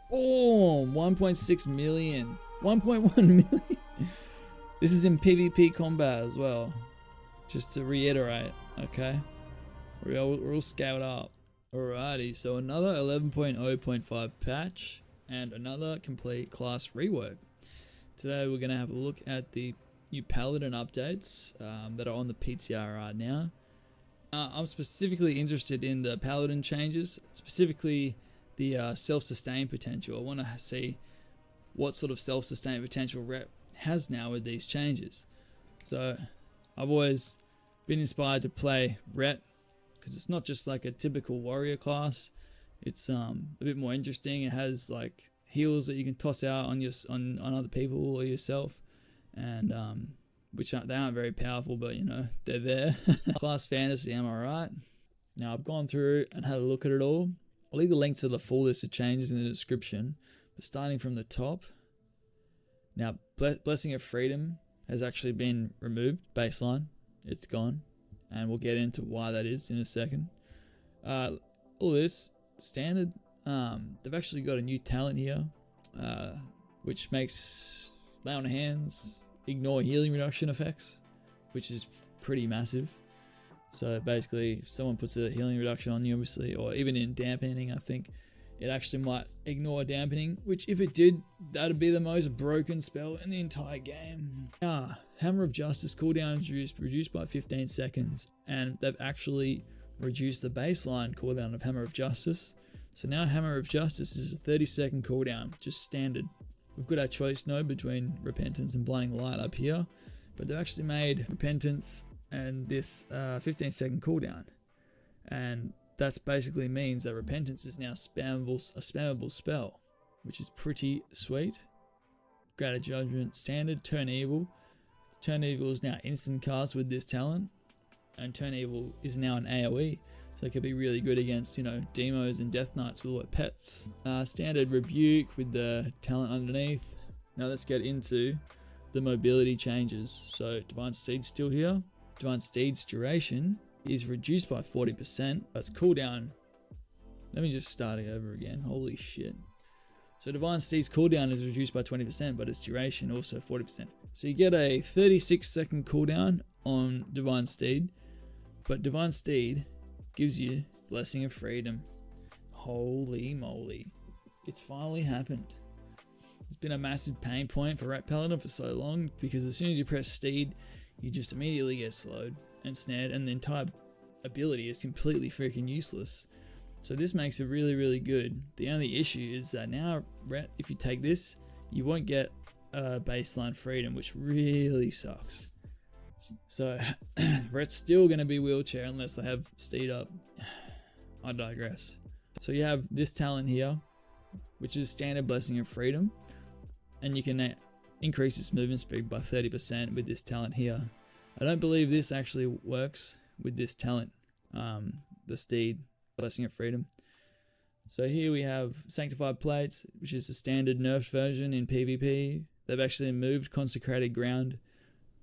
Boom! 1.6 million. 1.1 million. This is in PvP combat as well. Just to reiterate, okay? We're all scaled up. Alrighty, so another 11.0.5 patch and another complete class rework. Today we're going to have a look at the new Paladin updates that are on the PTR right now. I'm specifically interested in the Paladin changes, specifically the self-sustain potential. I want to see what sort of self-sustain potential Rep has now with these changes. So I've always been inspired to play Ret because it's not just like a typical warrior class. It's a bit more interesting. It has like heals that you can toss out on other people or yourself, and which they aren't very powerful, but you know they're there. Class fantasy, am I right? Now I've gone through and had a look at it all. I'll leave the link to the full list of changes in the description. But starting from the top, now Blessing of Freedom has actually been removed. Baseline, it's gone, and we'll get into why that is in a second. All this standard. They've actually got a new talent here, which makes lay on hands ignore healing reduction effects, which is pretty massive. So basically, if someone puts a healing reduction on you, obviously, or even in dampening, I think it actually might ignore dampening, which if it did, that'd be the most broken spell in the entire game. Hammer of Justice cooldown is reduced by 15 seconds, and they've actually reduced the baseline cooldown of Hammer of Justice. So now Hammer of Justice is a 30-second cooldown, just standard. We've got our choice node between Repentance and Blinding Light up here, but they've actually made Repentance and this 15-second cooldown, and that basically means that Repentance is now a spammable spell, which is pretty sweet. Greater Judgment standard. Turn Evil is now instant cast with this talent, and Turn Evil is now an AoE, so it could be really good against, you know, demos and death knights with like pets. Standard Rebuke with the talent underneath. Now let's get into the mobility changes. So Divine Steed's still here. Divine Steed's duration is reduced by 40%. That's cooldown. Let me just start it over again. Holy shit. So Divine Steed's cooldown is reduced by 20%, but its duration also 40%. So you get a 36-second cooldown on Divine Steed, but Divine Steed gives you Blessing of Freedom. Holy moly. It's finally happened. It's been a massive pain point for Rat Paladin for so long, because as soon as you press Steed, you just immediately get slowed and snared, and the entire ability is completely freaking useless. So this makes it really, really good. The only issue is that now, if you take this, you won't get baseline freedom, which really sucks. So Rhett's still going to be wheelchair unless they have Steed up. I digress. So you have this talent here, which is standard Blessing of Freedom, and you can increase its movement speed by 30% with this talent here. I don't believe this actually works with this talent, the Steed Blessing of Freedom. So here we have Sanctified Plates, which is the standard nerfed version in PvP. They've actually moved Consecrated Ground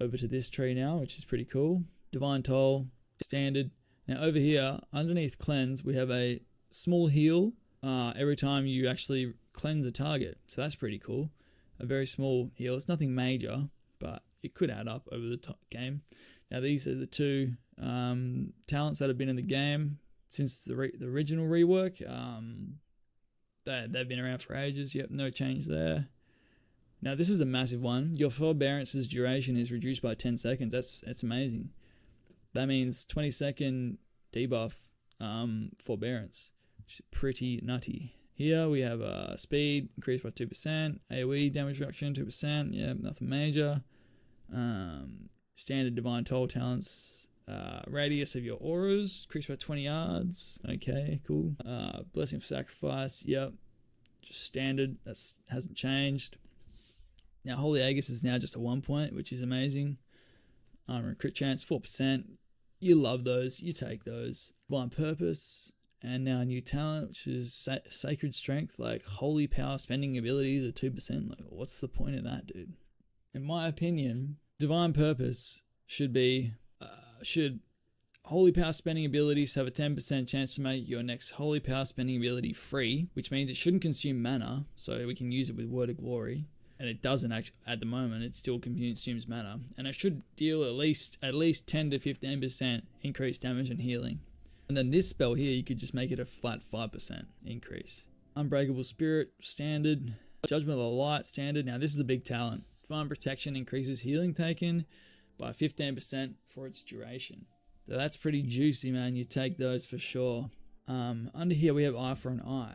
over to this tree now, which is pretty cool. Divine Toll, standard. Now over here, underneath Cleanse, we have a small heal every time you actually cleanse a target. So that's pretty cool. A very small heal. It's nothing major, but it could add up over the game. Now these are the two talents that have been in the game since the original rework. They've been around for ages. Yep, no change there. Now this is a massive one. Your Forbearance's duration is reduced by 10 seconds. That's amazing. That means 20-second debuff Forbearance, which is pretty nutty. Here we have speed increased by 2%, AoE damage reduction 2%, yeah, nothing major. Standard Divine Toll talents, radius of your auras increased by 20 yards, okay, cool. Blessing of Sacrifice, yep, just standard, that hasn't changed. Now Holy Aegis is now just a 1 point, which is amazing. Armor and crit chance 4%, you love those, you take those. Divine Purpose, and now a new talent, which is Sacred Strength, like holy power spending abilities are 2%. Like, what's the point of that, dude? In my opinion, Divine Purpose should Holy power spending abilities have a 10% chance to make your next holy power spending ability free, which means it shouldn't consume mana, so we can use it with Word of Glory. And it doesn't actually, at the moment, it still consumes mana. And it should deal at least 10 to 15% increased damage and healing. And then this spell here, you could just make it a flat 5% increase. Unbreakable Spirit, standard. Judgment of the Light, standard. Now this is a big talent. Divine Protection increases healing taken by 15% for its duration. So that's pretty juicy, man. You take those for sure. Under here we have Eye for an Eye.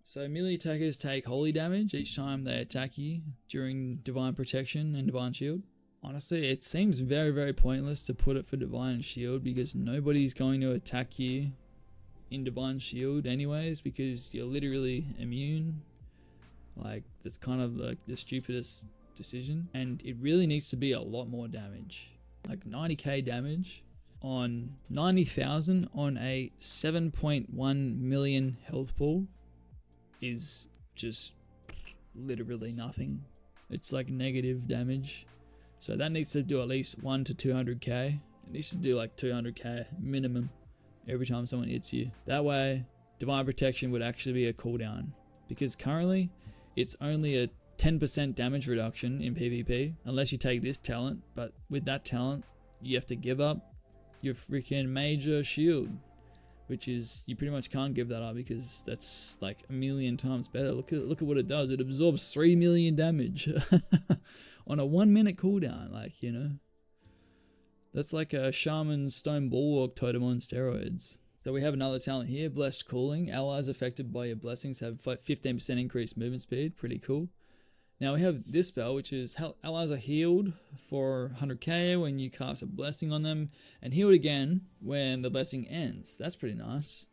So melee attackers take holy damage each time they attack you during Divine Protection and Divine Shield. Honestly, it seems very, very pointless to put it for Divine Shield because nobody's going to attack you in Divine Shield anyways because you're literally immune. Like, that's kind of like the stupidest decision. And it really needs to be a lot more damage. Like 90k damage on 90,000 on a 7.1 million health pool is just literally nothing. It's like negative damage. So that needs to do at least 1 to 200k. It needs to do like 200k minimum every time someone hits you. That way, Divine Protection would actually be a cooldown. Because currently, it's only a 10% damage reduction in PvP, unless you take this talent. But with that talent, you have to give up your freaking major shield, which is, you pretty much can't give that up because that's like a million times better. Look at what it does. It absorbs 3 million damage on a 1 minute cooldown. Like, you know, that's like a Shaman Stone Bulwark totem on steroids. So we have another talent here, Blessed Calling. Allies affected by your blessings have 15% increased movement speed. Pretty cool. Now we have this spell, which is allies are healed for 100k when you cast a blessing on them, and healed again when the blessing ends. That's pretty nice.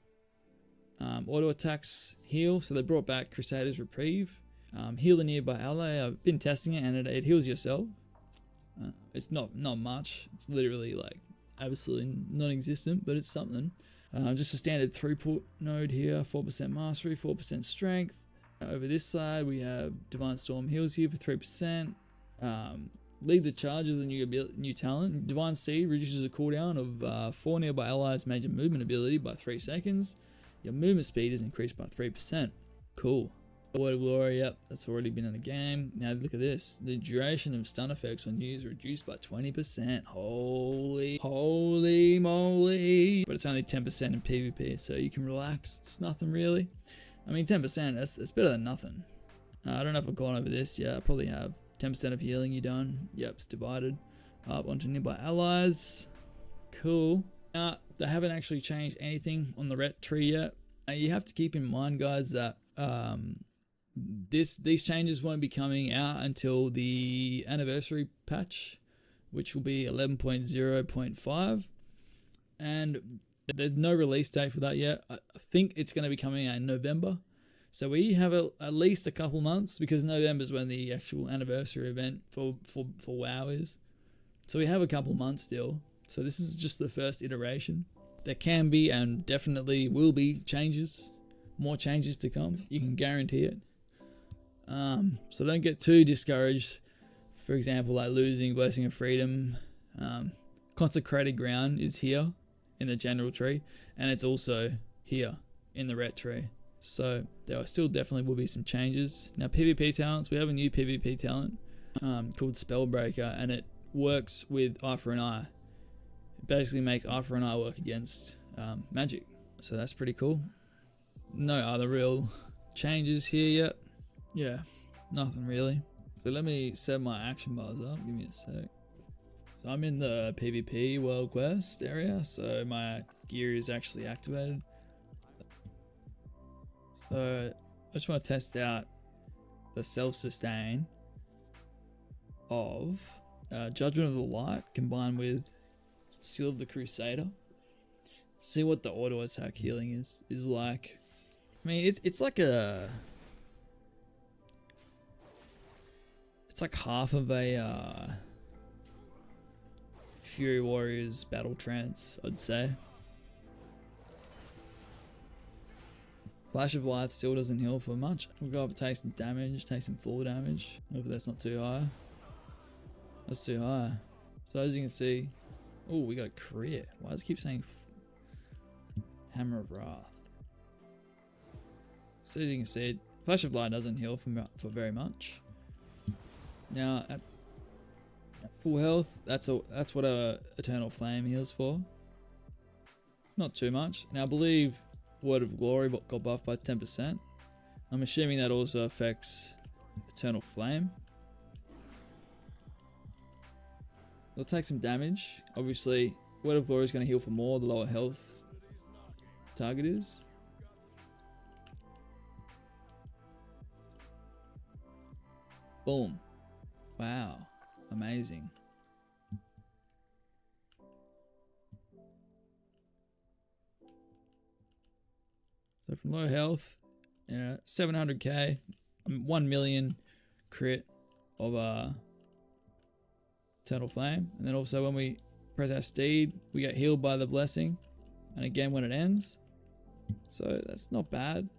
Auto attacks heal, so they brought back Crusader's Reprieve. Heal a nearby ally. I've been testing it, and it heals yourself. It's not much. It's literally like absolutely non-existent, but it's something. Just a standard throughput node here. 4% mastery, 4% strength. Over this side, we have Divine Storm heals you for 3%. Lead the Charge is a new talent. Divine Seed reduces the cooldown of 4 nearby allies' major movement ability by 3 seconds. Your movement speed is increased by 3%. Cool. Word of Glory, yep, that's already been in the game. Now look at this. The duration of stun effects on you is reduced by 20%. Holy moly. But it's only 10% in PvP, so you can relax. It's nothing really. I mean, 10%, that's better than nothing. I don't know if I've gone over this. Yeah, I probably have. 10% of healing you done. Yep, it's divided up onto nearby allies. Cool. Now, they haven't actually changed anything on the ret tree yet. You have to keep in mind, guys, that these changes won't be coming out until the anniversary patch, which will be 11.0.5. And there's no release date for that yet. I think it's going to be coming out in November. So we have at least a couple months, because November is when the actual anniversary event for WoW is. So we have a couple months still. So this is just the first iteration. There can be and definitely will be changes. More changes to come. You can guarantee it. So don't get too discouraged. For example, like losing Blessing of Freedom. Consecrated Ground is here in the general tree, and it's also here in the ret tree. So there still definitely will be some changes. Now PvP talents, we have a new PvP talent called Spellbreaker, and it works with Eye for an Eye. It basically makes Eye for an Eye work against magic. So that's pretty cool. No other real changes here yet. Yeah, nothing really. So let me set my action bars up. Give me a sec. So I'm in the PvP World Quest area, so my gear is actually activated. So I just want to test out the self-sustain of Judgment of the Light combined with Seal of the Crusader. See what the auto attack healing is like. I mean, it's like half of a Fury Warriors Battle Trance, I'd say. Flash of Light still doesn't heal for much. We'll go up and take some damage, take some full damage. Hopefully that's not too high. That's too high. So as you can see, Oh, we got a crit. Why does it keep saying Hammer of Wrath? So as you can see, Flash of Light doesn't heal for very much. Now at full health, that's what a Eternal Flame heals for. Not too much. Now I believe Word of Glory got buffed by 10%. I'm assuming that also affects Eternal Flame. It'll take some damage. Obviously, Word of Glory is going to heal for more the lower health target is. Boom. Wow. Amazing. So from low health, 700k, 1 million crit of Eternal Flame. And then also when we press our steed, we get healed by the blessing. And again when it ends. So that's not bad.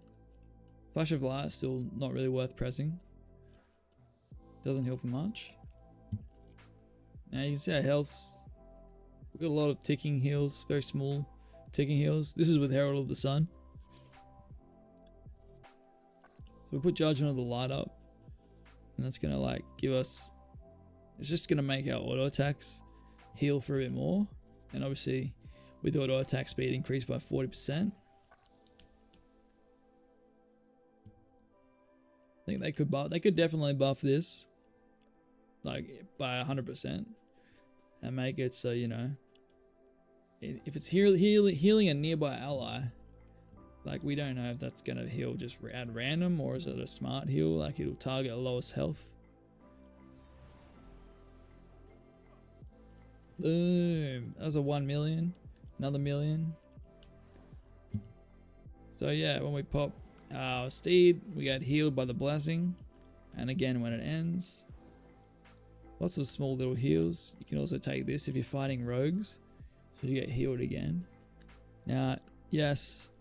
Flash of Light still not really worth pressing. Doesn't heal for much. Now you can see our health's, we've got a lot of ticking heals, very small ticking heals. This is with Herald of the Sun. So we put Judgment of the Light up, and that's gonna like give us, it's just gonna make our auto attacks heal for a bit more. And obviously with auto attack speed increased by 40%. I think they could definitely buff this like by 100% and make it so, you know, if it's healing a nearby ally, like we don't know if that's gonna heal just at random or is it a smart heal, like it'll target the lowest health. Boom, that was a 1 million, another million. So yeah, when we pop our steed, we get healed by the blessing, and again when it ends, lots of small little heals. You can also take this if you're fighting rogues, so you get healed again. Now, yes,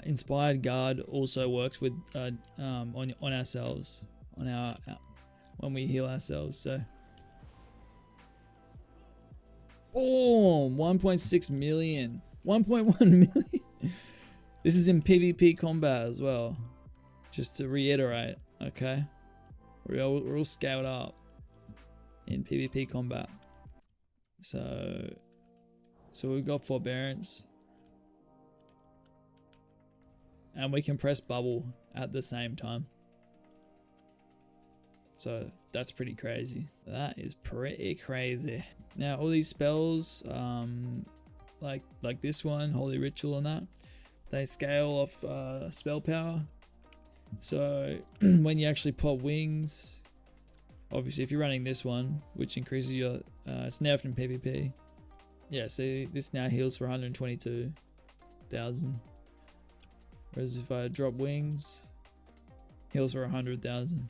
Inspired Guard also works with on ourselves, on our when we heal ourselves. So, boom, 1.6 million, 1.1 million. This is in PvP combat as well. Just to reiterate, okay, we're all scaled up in PvP combat. So we've got Forbearance. And we can press bubble at the same time. So that's pretty crazy. That is pretty crazy. Now all these spells, like this one, Holy Ritual and that, they scale off spell power. So when you actually pop wings, obviously if you're running this one, which increases your, it's nerfed in PvP. Yeah, see this now heals for 122,000. Whereas if I drop wings, heals for 100,000.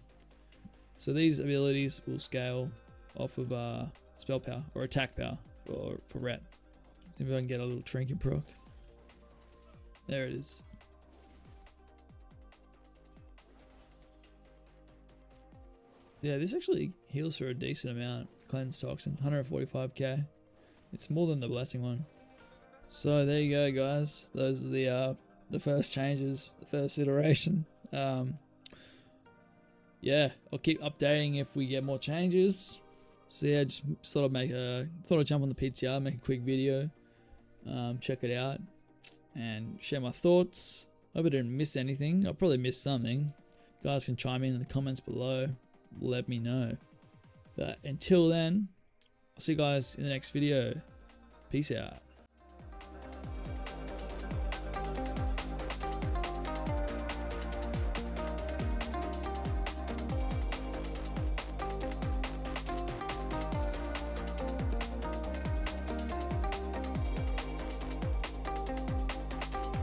So these abilities will scale off of spell power or attack power for ret. See if I can get a little trinket proc. There it is. So yeah, this actually heals for a decent amount. Cleanse Toxin, 145k. It's more than the blessing one. So there you go, guys. Those are the first changes, the first iteration. Yeah, I'll keep updating if we get more changes. So yeah, just thought I'd jump on the PTR, make a quick video, check it out, and share my thoughts. Hope I didn't miss anything. I'll probably miss something. You guys can chime in the comments below. Let me know. But until then, I'll see you guys in the next video. Peace out.